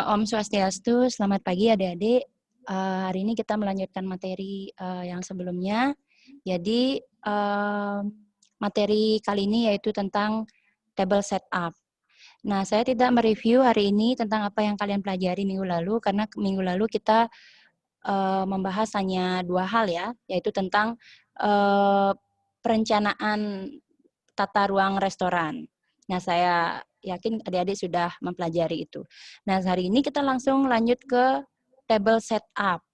Om Swastiastu, selamat pagi adik-adik. Hari ini kita melanjutkan materi yang sebelumnya. Jadi materi kali ini yaitu tentang table setup. Nah, saya tidak mereview hari ini tentang apa yang kalian pelajari minggu lalu, karena minggu lalu kita membahas hanya 2 hal ya, yaitu tentang perencanaan tata ruang restoran. Nah, saya yakin adik-adik sudah mempelajari itu. Nah, hari ini kita langsung lanjut ke table setup.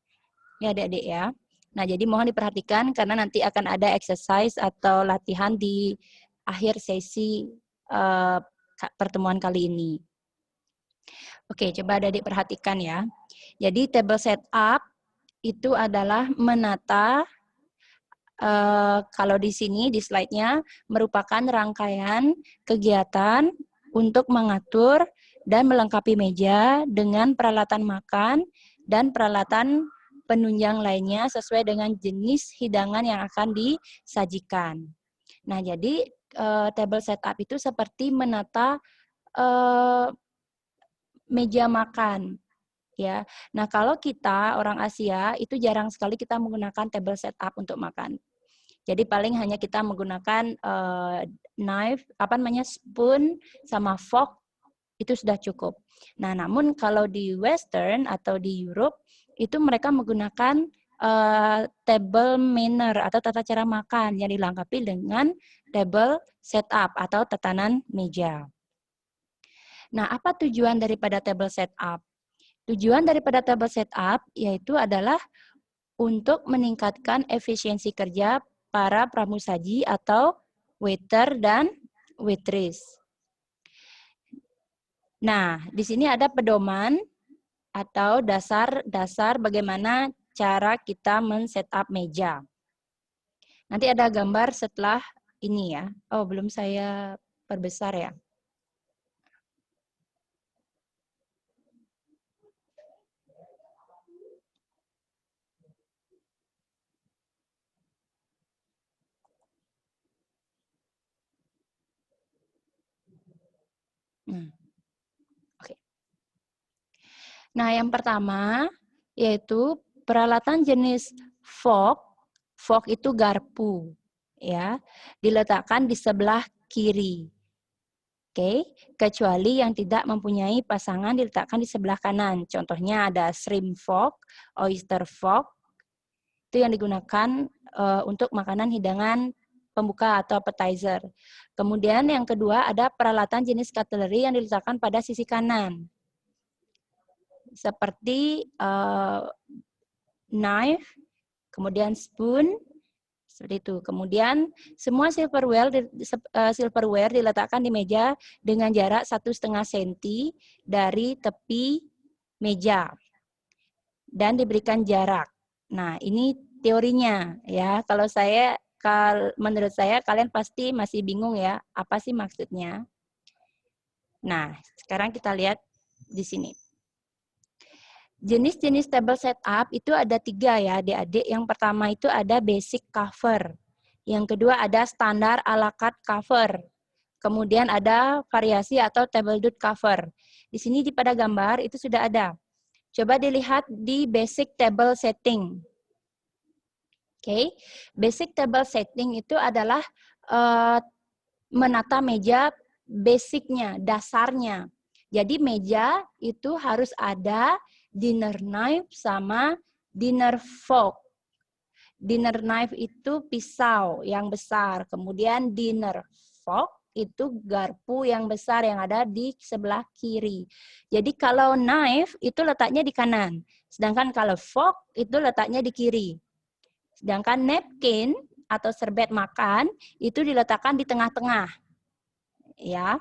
Ya, adik-adik ya. Nah, jadi mohon diperhatikan karena nanti akan ada exercise atau latihan di akhir sesi pertemuan kali ini. Oke, coba adik-adik perhatikan ya. Jadi table setup itu adalah menata kalau di sini di slide-nya merupakan rangkaian kegiatan untuk mengatur dan melengkapi meja dengan peralatan makan dan peralatan penunjang lainnya sesuai dengan jenis hidangan yang akan disajikan. Nah, jadi table setup itu seperti menata meja makan. Ya, nah kalau kita orang Asia itu jarang sekali kita menggunakan table setup untuk makan. Jadi paling hanya kita menggunakan knife, spoon sama fork itu sudah cukup. Nah, namun kalau di Western atau di Europe itu mereka menggunakan table manner atau tata cara makan yang dilengkapi dengan table setup atau tatanan meja. Nah, apa tujuan daripada table setup? Tujuan daripada table setup yaitu adalah untuk meningkatkan efisiensi kerja para pramusaji atau waiter dan waitress. Nah, di sini ada pedoman atau dasar bagaimana cara kita men-setup meja. Nanti ada gambar setelah ini ya. Oh, belum saya perbesar ya. Oke. Nah, yang pertama yaitu peralatan jenis fork. Fork itu garpu, ya, diletakkan di sebelah kiri. Oke, kecuali yang tidak mempunyai pasangan diletakkan di sebelah kanan. Contohnya ada shrimp fork, oyster fork. Itu yang digunakan untuk makanan hidangan pembuka atau appetizer. Kemudian yang kedua ada peralatan jenis cutlery yang diletakkan pada sisi kanan. Seperti knife, kemudian spoon, seperti itu. Kemudian semua silverware diletakkan di meja dengan jarak 1,5 cm dari tepi meja dan diberikan jarak. Nah, ini teorinya ya. Menurut saya kalian pasti masih bingung ya, apa sih maksudnya? Nah, sekarang kita lihat di sini. Jenis-jenis table setup itu ada 3 ya adik-adik. Yang pertama itu ada basic cover. Yang kedua ada standar a la carte cover. Kemudian ada variasi atau tabledot cover. Di sini pada gambar itu sudah ada. Coba dilihat di basic table setting. Oke, basic table setting itu adalah menata meja basicnya, dasarnya. Jadi meja itu harus ada dinner knife sama dinner fork. Dinner knife itu pisau yang besar, kemudian dinner fork itu garpu yang besar yang ada di sebelah kiri. Jadi kalau knife itu letaknya di kanan, sedangkan kalau fork itu letaknya di kiri. Sedangkan napkin atau serbet makan itu diletakkan di tengah-tengah. Ya.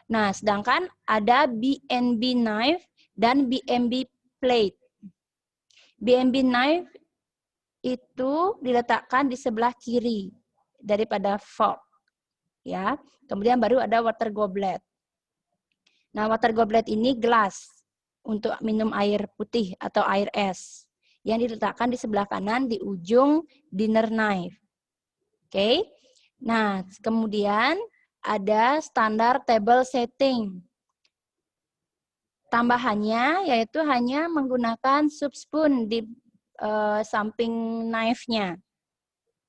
Nah, sedangkan ada B&B knife dan B&B plate. B&B knife itu diletakkan di sebelah kiri daripada fork. Ya. Kemudian baru ada water goblet. Nah, water goblet ini gelas untuk minum air putih atau air es yang diletakkan di sebelah kanan di ujung dinner knife. Oke. Nah, kemudian ada standar table setting. Tambahannya yaitu hanya menggunakan subspoon di samping knife-nya.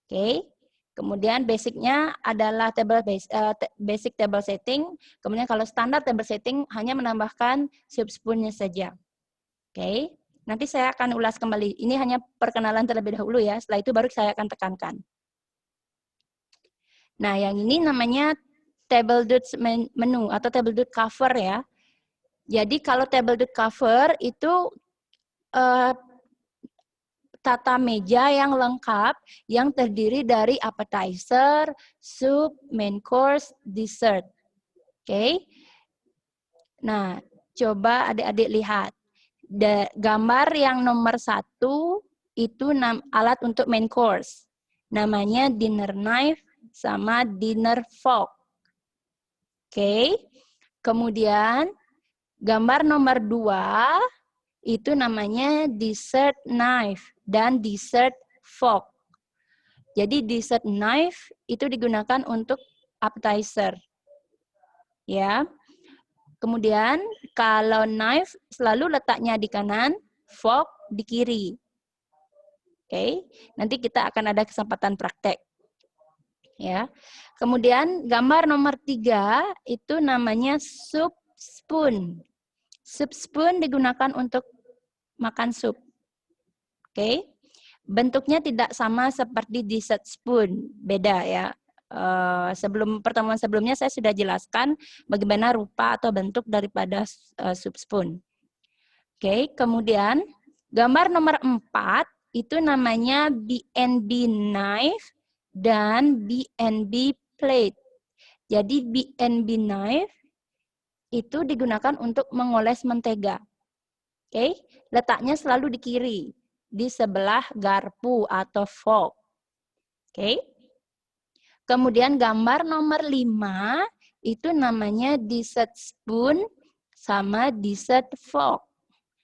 Oke. Kemudian basicnya adalah basic table setting. Kemudian kalau standar table setting hanya menambahkan subspoon-nya saja. Oke. Nanti saya akan ulas kembali. Ini hanya perkenalan terlebih dahulu ya. Setelah itu baru saya akan tekankan. Nah, yang ini namanya table dot menu atau table dot cover ya. Jadi kalau table dot cover itu tata meja yang lengkap yang terdiri dari appetizer, soup, main course, dessert. Oke. Nah, coba adik-adik lihat. Gambar yang nomor 1 itu alat untuk main course. Namanya dinner knife sama dinner fork. Oke. Kemudian gambar nomor 2 itu namanya dessert knife dan dessert fork. Jadi dessert knife itu digunakan untuk appetizer. Ya. Kemudian kalau knife selalu letaknya di kanan, fork di kiri. Oke. Nanti kita akan ada kesempatan praktek. Ya. Kemudian gambar nomor 3 itu namanya soup spoon. Soup spoon digunakan untuk makan sup. Oke. Bentuknya tidak sama seperti dessert spoon, beda ya. Sebelum pertemuan sebelumnya saya sudah jelaskan bagaimana rupa atau bentuk daripada soup spoon. Oke, kemudian gambar nomor 4 itu namanya B&B knife dan B&B plate. Jadi B&B knife itu digunakan untuk mengoles mentega. Oke, letaknya selalu di kiri, di sebelah garpu atau fork. Oke. Kemudian gambar nomor 5 itu namanya dessert spoon sama dessert fork.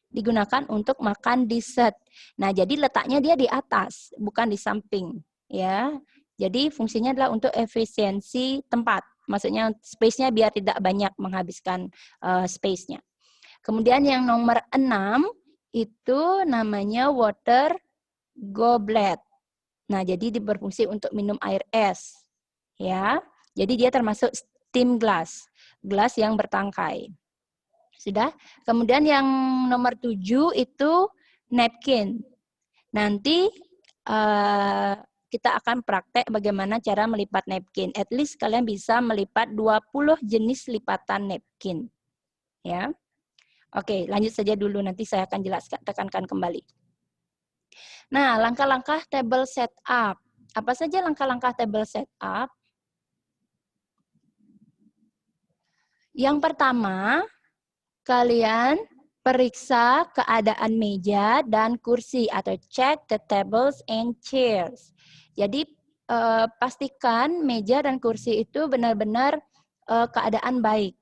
Digunakan untuk makan dessert. Nah, jadi letaknya dia di atas, bukan di samping, ya. Jadi fungsinya adalah untuk efisiensi tempat. Maksudnya space-nya biar tidak banyak menghabiskan space-nya. Kemudian yang nomor 6 itu namanya water goblet. Nah, jadi berfungsi untuk minum air es. Ya. Jadi dia termasuk steam glass, gelas yang bertangkai. Sudah. Kemudian yang nomor 7 itu napkin. Nanti kita akan praktek bagaimana cara melipat napkin. At least kalian bisa melipat 20 jenis lipatan napkin. Ya. Oke, lanjut saja dulu, nanti saya akan jelaskan, tekankan kembali. Nah, langkah-langkah table setup. Apa saja langkah-langkah table setup? Yang pertama, kalian periksa keadaan meja dan kursi atau check the tables and chairs. Jadi pastikan meja dan kursi itu benar-benar keadaan baik.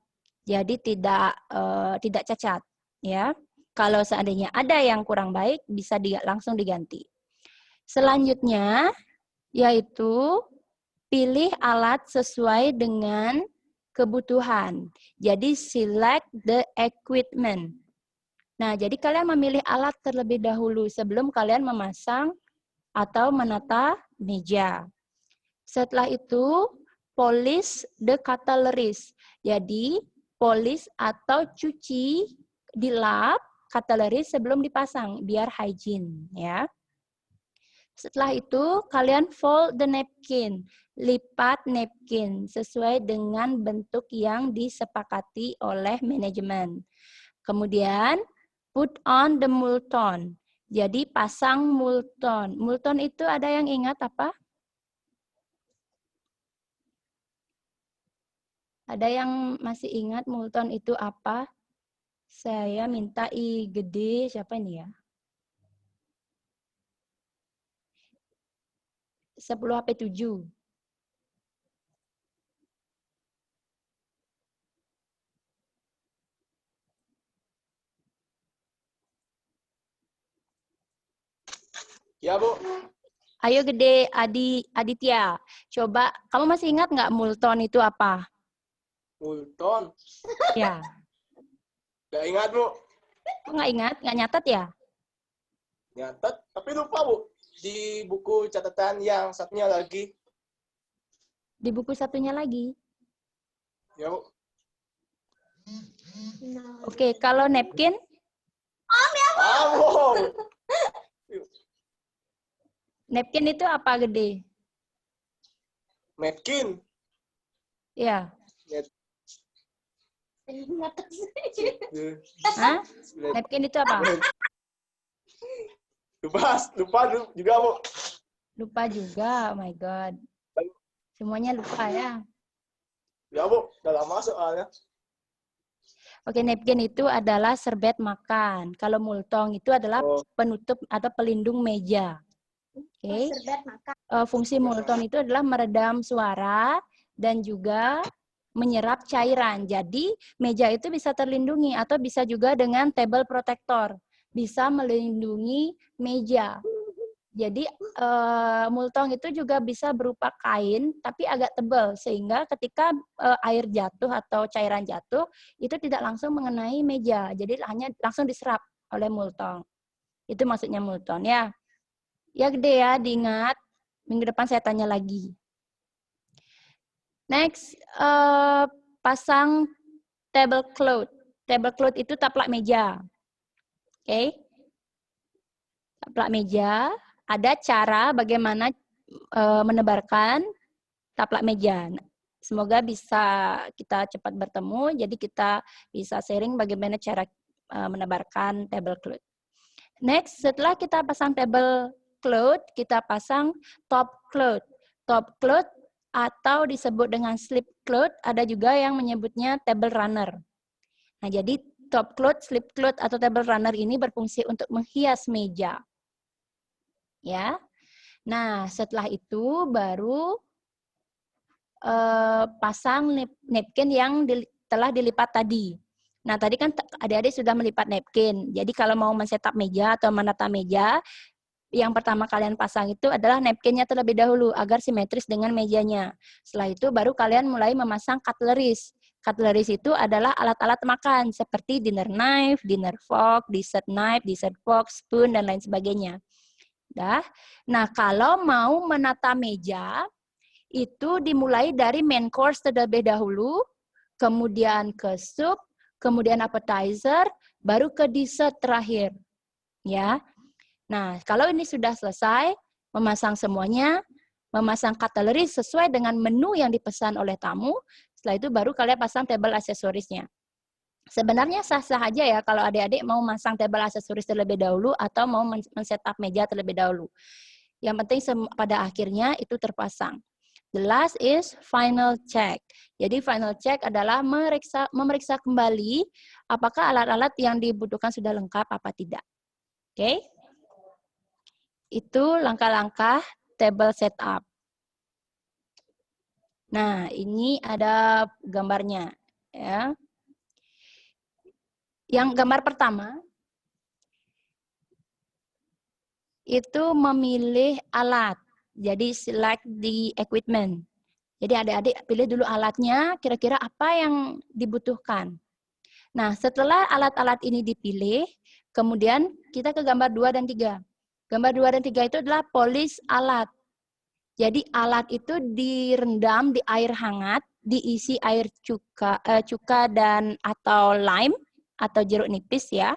Jadi tidak cacat, ya. Kalau seandainya ada yang kurang baik, bisa langsung diganti. Selanjutnya, yaitu pilih alat sesuai dengan kebutuhan. Jadi select the equipment. Nah, jadi kalian memilih alat terlebih dahulu sebelum kalian memasang atau menata meja. Setelah itu, polish the cutleries. Jadi, polish atau cuci, dilap cutleries sebelum dipasang, biar hygiene, ya. Setelah itu, kalian fold the napkin, lipat napkin sesuai dengan bentuk yang disepakati oleh manajemen. Kemudian, put on the Multon. Jadi, pasang Multon. Multon itu ada yang ingat apa? Ada yang masih ingat Multon itu apa? Saya minta I gede, siapa ini ya? 10 HP 7. Ya, Bu. Ayo gede, Aditya. Coba, kamu masih ingat nggak Multon itu apa? Multon. Ya. Gak ingat, Bu. Kok nggak ingat? Nggak nyatet ya? Nyatet, tapi lupa, Bu. Di buku catatan yang satunya lagi. Di buku satunya lagi. Ya, Bu. Oke, kalau napkin, Ah, Bu. napkin itu apa gede? Napkin. Ya. Net- Hah? Napkin itu apa? Lupa juga, Bu. Lupa juga. Oh my God. Semuanya lupa ya. Ya, Bu. Udah lama soalnya. Oke, napkin itu adalah serbet makan. Kalau multong itu adalah penutup atau pelindung meja. Oke. Fungsi multon itu adalah meredam suara dan juga menyerap cairan. Jadi meja itu bisa terlindungi atau bisa juga dengan table protector. Bisa melindungi meja. Jadi multong itu juga bisa berupa kain tapi agak tebal sehingga ketika air jatuh atau cairan jatuh itu tidak langsung mengenai meja. Jadi hanya langsung diserap oleh multong. Itu maksudnya multon ya. Ya gede ya, diingat. Minggu depan saya tanya lagi. Next, pasang tablecloth. Tablecloth itu taplak meja. Oke. Taplak meja. Ada cara bagaimana menebarkan taplak meja. Semoga bisa kita cepat bertemu, jadi kita bisa sharing bagaimana cara menebarkan tablecloth. Next, setelah kita pasang tablecloth, kita pasang top cloth. Top cloth atau disebut dengan slip cloth, ada juga yang menyebutnya table runner. Nah, jadi top cloth, slip cloth, atau table runner ini berfungsi untuk menghias meja. Ya. Nah, setelah itu baru pasang napkin yang telah dilipat tadi. Nah, tadi kan adik-adik sudah melipat napkin. Jadi kalau mau men-setup meja atau menata meja, yang pertama kalian pasang itu adalah napkinnya terlebih dahulu agar simetris dengan mejanya. Setelah itu baru kalian mulai memasang cutleries. Cutleries itu adalah alat-alat makan seperti dinner knife, dinner fork, dessert knife, dessert fork, spoon, dan lain sebagainya. Nah, kalau mau menata meja, itu dimulai dari main course terlebih dahulu, kemudian ke soup, kemudian appetizer, baru ke dessert terakhir. Ya. Nah, kalau ini sudah selesai, memasang semuanya, memasang cutlery sesuai dengan menu yang dipesan oleh tamu, setelah itu baru kalian pasang table aksesorisnya. Sebenarnya sah-sah aja ya kalau adik-adik mau masang table aksesoris terlebih dahulu atau mau men-setup meja terlebih dahulu. Yang penting pada akhirnya itu terpasang. The last is final check. Jadi final check adalah memeriksa kembali apakah alat-alat yang dibutuhkan sudah lengkap apa tidak. Oke? Itu langkah-langkah table setup. Nah, ini ada gambarnya, ya. Yang gambar pertama itu memilih alat. Jadi select the equipment. Jadi adik-adik pilih dulu alatnya, kira-kira apa yang dibutuhkan. Nah, setelah alat-alat ini dipilih, kemudian kita ke gambar 2 dan 3. Gambar 2 dan 3 itu adalah polish alat. Jadi alat itu direndam di air hangat, diisi air cuka dan atau lime atau jeruk nipis ya.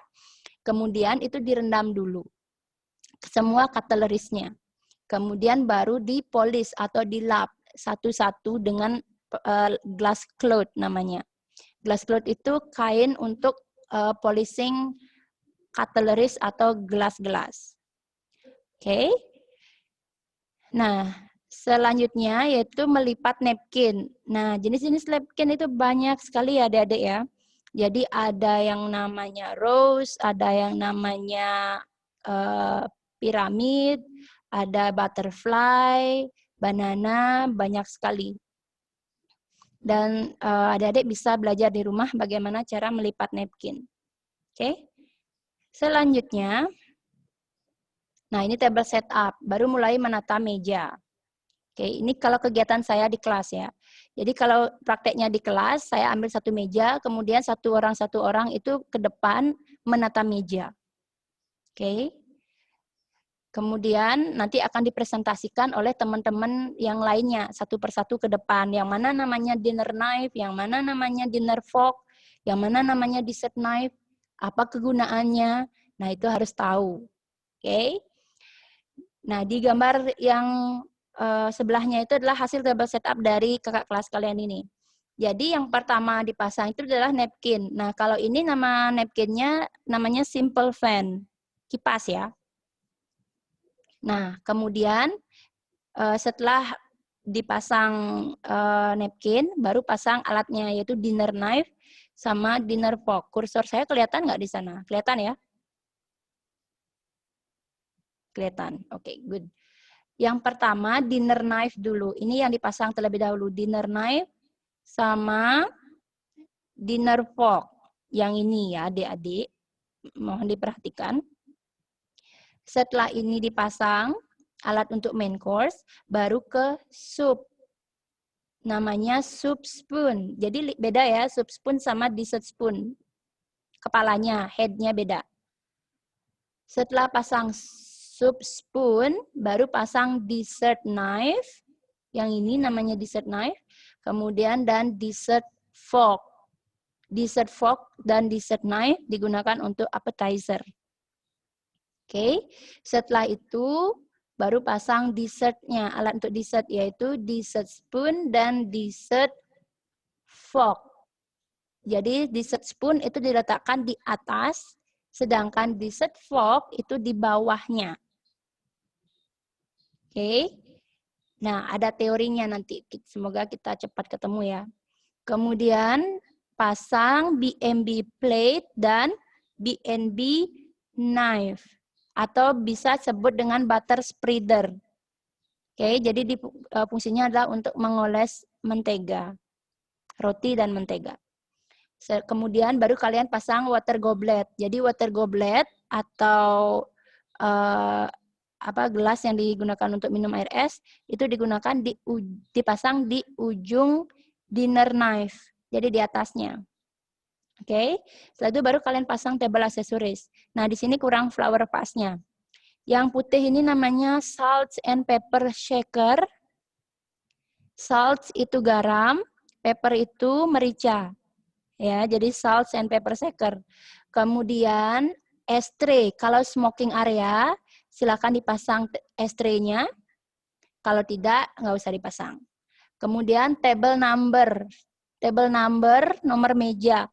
Kemudian itu direndam dulu. Semua cutleries-nya. Kemudian baru dipolish atau dilap satu-satu dengan glass cloth namanya. Glass cloth itu kain untuk polishing cutleries atau gelas-gelas. Oke. Nah, selanjutnya yaitu melipat napkin. Nah, jenis-jenis napkin itu banyak sekali ya adik-adik ya. Jadi ada yang namanya rose, ada yang namanya piramid, ada butterfly, banana, banyak sekali. Dan adik-adik bisa belajar di rumah bagaimana cara melipat napkin. Oke. Selanjutnya, nah ini table setup, baru mulai menata meja. Oke, ini kalau kegiatan saya di kelas ya. Jadi kalau prakteknya di kelas, saya ambil satu meja, kemudian satu orang itu ke depan menata meja. Oke. Kemudian nanti akan dipresentasikan oleh teman-teman yang lainnya, satu persatu ke depan. Yang mana namanya dinner knife, yang mana namanya dinner fork, yang mana namanya dessert knife, apa kegunaannya. Nah, itu harus tahu. Oke. Nah, di gambar yang sebelahnya itu adalah hasil table setup dari kakak kelas kalian ini. Jadi yang pertama dipasang itu adalah napkin. Nah, kalau ini nama napkinnya namanya simple fan, kipas ya. Nah, kemudian setelah dipasang napkin, baru pasang alatnya yaitu dinner knife sama dinner fork. Kursor saya kelihatan nggak di sana? Kelihatan ya? Kelihatan. Oke, good. Yang pertama dinner knife dulu. Ini yang dipasang terlebih dahulu. Dinner knife sama dinner fork. Yang ini ya adik-adik. Mohon diperhatikan. Setelah ini dipasang alat untuk main course, baru ke soup. Namanya soup spoon. Jadi beda ya soup spoon sama dessert spoon. Kepalanya, headnya beda. Setelah pasang soup spoon, baru pasang dessert knife. Yang ini namanya dessert knife. Kemudian dan dessert fork. Dessert fork dan dessert knife digunakan untuk appetizer. Oke, setelah itu baru pasang dessertnya, alat untuk dessert yaitu dessert spoon dan dessert fork. Jadi dessert spoon itu diletakkan di atas, sedangkan dessert fork itu di bawahnya. Oke. Nah, ada teorinya nanti. Semoga kita cepat ketemu ya. Kemudian pasang BNB plate dan BNB knife. Atau bisa sebut dengan butter spreader. Oke, jadi fungsinya adalah untuk mengoles mentega. Roti dan mentega. Kemudian baru kalian pasang water goblet. Jadi water goblet atau gelas yang digunakan untuk minum air es itu digunakan dipasang di ujung dinner knife. Jadi di atasnya. Oke. Setelah itu baru kalian pasang table accessories. Nah, di sini kurang flower vase-nya. Yang putih ini namanya salt and pepper shaker. Salt itu garam, pepper itu merica. Ya, jadi salt and pepper shaker. Kemudian ashtray, kalau smoking area silakan dipasang ashtray-nya. Kalau tidak, nggak usah dipasang. Kemudian table number nomor meja.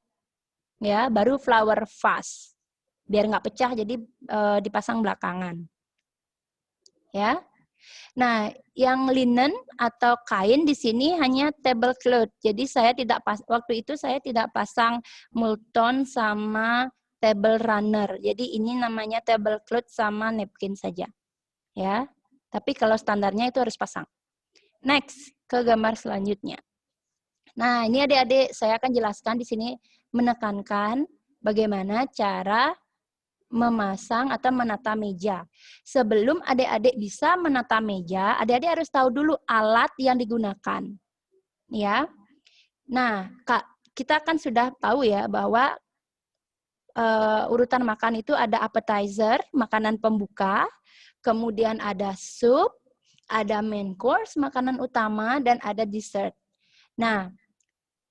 Ya, baru flower vase. Biar nggak pecah, jadi dipasang belakangan. Ya. Nah, yang linen atau kain di sini hanya tablecloth. Jadi waktu itu saya tidak pasang multon sama table runner. Jadi ini namanya tablecloth sama napkin saja. Ya. Tapi kalau standarnya itu harus pasang. Next, ke gambar selanjutnya. Nah, ini adik-adik saya akan jelaskan di sini menekankan bagaimana cara memasang atau menata meja. Sebelum adik-adik bisa menata meja, adik-adik harus tahu dulu alat yang digunakan. Ya. Nah, kita kan sudah tahu ya bahwa urutan makan itu ada appetizer, makanan pembuka, kemudian ada soup, ada main course, makanan utama, dan ada dessert. Nah,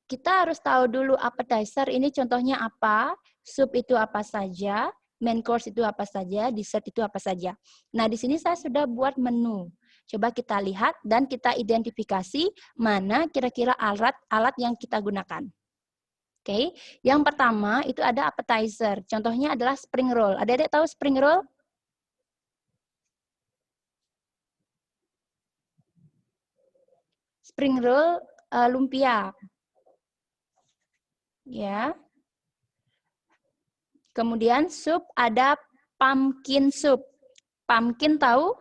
kita harus tahu dulu appetizer ini contohnya apa, soup itu apa saja, main course itu apa saja, dessert itu apa saja. Nah, di sini saya sudah buat menu. Coba kita lihat dan kita identifikasi mana kira-kira alat yang kita gunakan. Oke, yang pertama itu ada appetizer. Contohnya adalah spring roll. Adik-adik tahu spring roll? Spring roll lumpia. Ya. Kemudian sup ada pumpkin soup. Pumpkin tahu?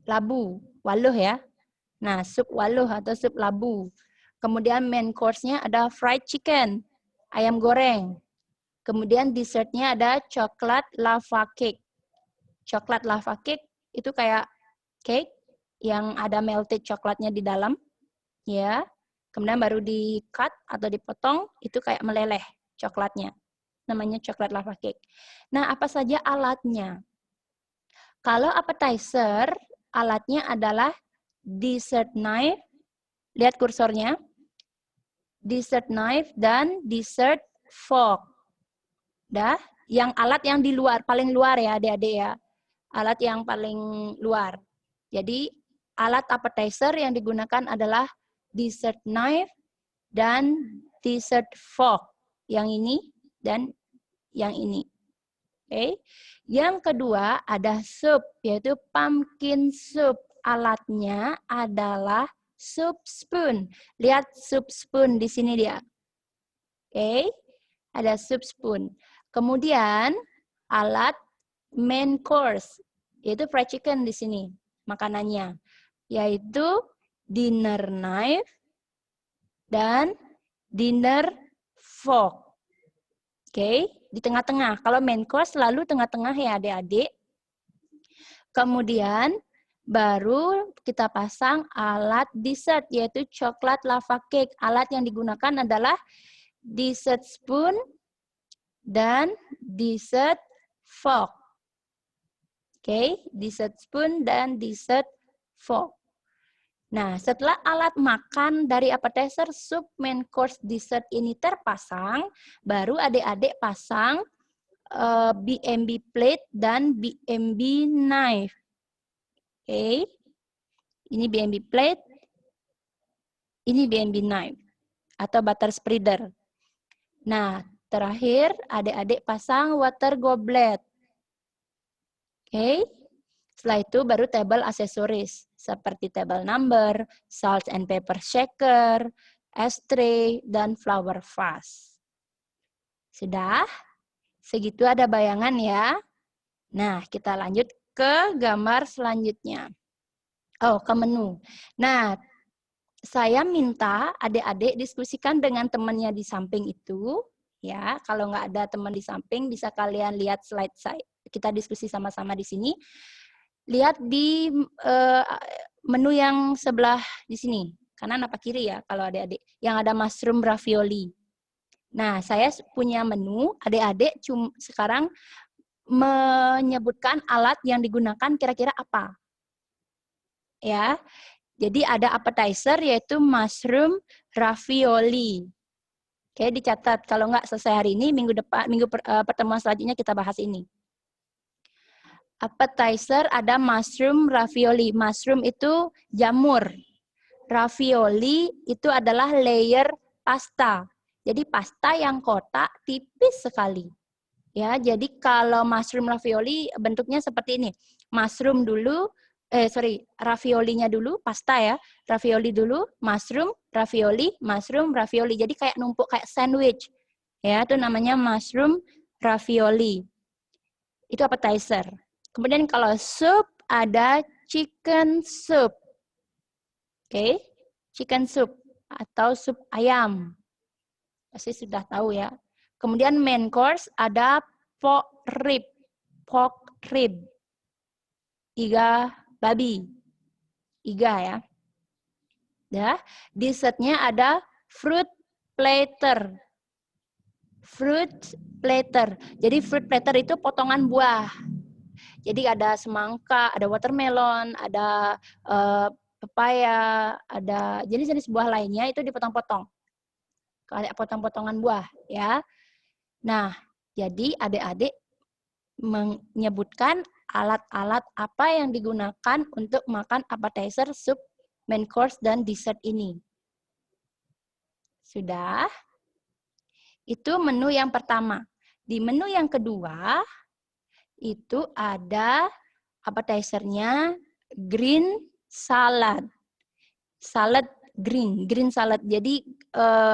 Labu, waluh ya. Nah, sup waluh atau sup labu. Kemudian main course-nya ada fried chicken, ayam goreng. Kemudian dessert-nya ada coklat lava cake. Coklat lava cake itu kayak cake yang ada melted coklatnya di dalam, ya. Kemudian baru di-cut atau dipotong, itu kayak meleleh coklatnya. Namanya coklat lava cake. Nah, apa saja alatnya? Kalau appetizer, alatnya adalah dessert knife, lihat kursornya, dessert knife dan dessert fork. Dah, alat yang di luar, paling luar ya adik-adik ya. Alat yang paling luar. Jadi alat appetizer yang digunakan adalah dessert knife dan dessert fork. Yang ini dan yang ini. Oke. Yang kedua ada soup, yaitu pumpkin soup. Alatnya adalah soup spoon. Lihat soup spoon di sini dia. Oke. Ada soup spoon. Kemudian alat main course, yaitu fried chicken di sini makanannya, yaitu dinner knife dan dinner fork. Oke, di tengah-tengah. Kalau main course selalu tengah-tengah ya adik-adik. Kemudian baru kita pasang alat dessert, yaitu coklat lava cake. Alat yang digunakan adalah dessert spoon dan dessert fork. Oke, dessert spoon dan dessert fork. Nah, setelah alat makan dari appetizer, soup, main course, dessert ini terpasang, baru adik-adik pasang BMB plate dan BMB knife. Oke, ini BMB plate, ini BMB knife atau butter spreader. Nah, terakhir adik-adik pasang water goblet. Oke, setelah itu baru table aksesoris seperti table number, salt and pepper shaker, ashtray, dan flower vase. Sudah? Segitu ada bayangan ya. Nah, kita lanjut ke gambar selanjutnya. Oh, ke menu. Nah, saya minta adik-adik diskusikan dengan temannya di samping itu. Ya, kalau nggak ada teman di samping, bisa kalian lihat slide saya. Kita diskusi sama-sama di sini. Lihat di menu yang sebelah di sini, kanan apa kiri ya kalau adik-adik, yang ada mushroom ravioli. Nah, saya punya menu, adik-adik sekarang menyebutkan alat yang digunakan kira-kira apa. Ya, jadi ada appetizer yaitu mushroom ravioli. Oke, dicatat. Kalau nggak selesai hari ini, minggu depan, pertemuan selanjutnya kita bahas ini. Appetizer ada mushroom ravioli. Mushroom itu jamur. Ravioli itu adalah layer pasta. Jadi pasta yang kotak tipis sekali. Ya, jadi kalau mushroom ravioli bentuknya seperti ini. Mushroom dulu, raviolinya dulu, pasta ya. Ravioli dulu, mushroom, ravioli. Jadi kayak numpuk kayak sandwich. Ya, itu namanya mushroom ravioli. Itu appetizer. Kemudian kalau soup ada chicken soup. Oke, chicken soup atau sup ayam. Pasti sudah tahu ya. Kemudian main course ada pork rib. Iga babi. Iga ya. Ya, dessertnya ada fruit platter. Jadi fruit platter itu potongan buah. Jadi ada semangka, ada watermelon, ada pepaya, ada jenis-jenis buah lainnya itu dipotong-potong. Kayak potong-potongan buah ya. Nah, jadi adik-adik menyebutkan alat-alat apa yang digunakan untuk makan appetizer, soup, main course, dan dessert ini. Sudah? Itu menu yang pertama. Di menu yang kedua, itu ada appetizer-nya green salad. Salad green salad. Jadi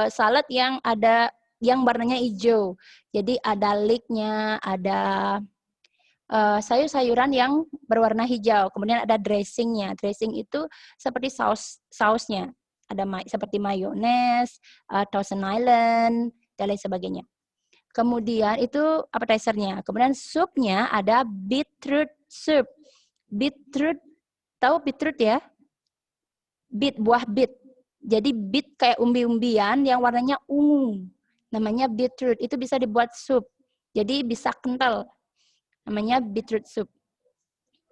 salad yang ada yang warnanya hijau. Jadi ada leek-nya, ada sayur-sayuran yang berwarna hijau. Kemudian ada dressing-nya. Dressing itu seperti sausnya. Ada seperti mayones, Thousand Island, dan lain sebagainya. Kemudian itu appetizer-nya. Kemudian supnya ada beetroot soup. Beetroot Tahu beetroot ya? Beet, buah beet. Jadi beet kayak umbi-umbian yang warnanya ungu. Namanya beetroot. Itu bisa dibuat sup. Jadi bisa kental. Namanya beetroot soup.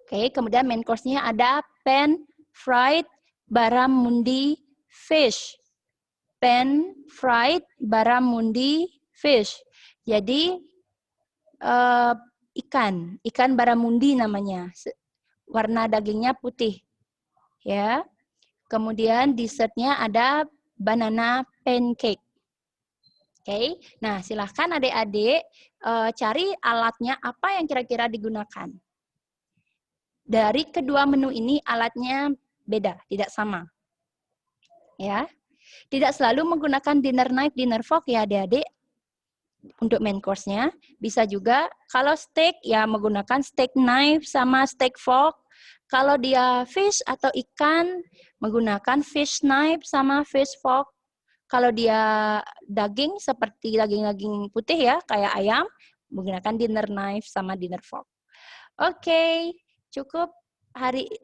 Oke, kemudian main course-nya ada pan fried barramundi fish. Pan fried barramundi fish. Jadi ikan barramundi namanya. Warna dagingnya putih. Ya. Kemudian dessertnya ada banana pancake. Oke, nah silahkan adik-adik cari alatnya apa yang kira-kira digunakan. Dari kedua menu ini alatnya beda, tidak sama. Ya, tidak selalu menggunakan dinner knife, dinner fork ya adik-adik. Untuk main course-nya bisa juga kalau steak ya menggunakan steak knife sama steak fork. Kalau dia fish atau ikan menggunakan fish knife sama fish fork. Kalau dia daging seperti daging-daging putih ya, kayak ayam, menggunakan dinner knife sama dinner fork. Oke, cukup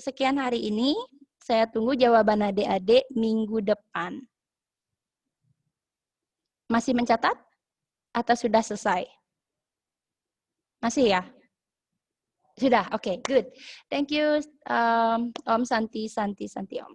sekian hari ini. Saya tunggu jawaban adik-adik minggu depan. Masih mencatat? Atau sudah selesai? Masih ya? Sudah, oke, good. Thank you, Om Santi, Om.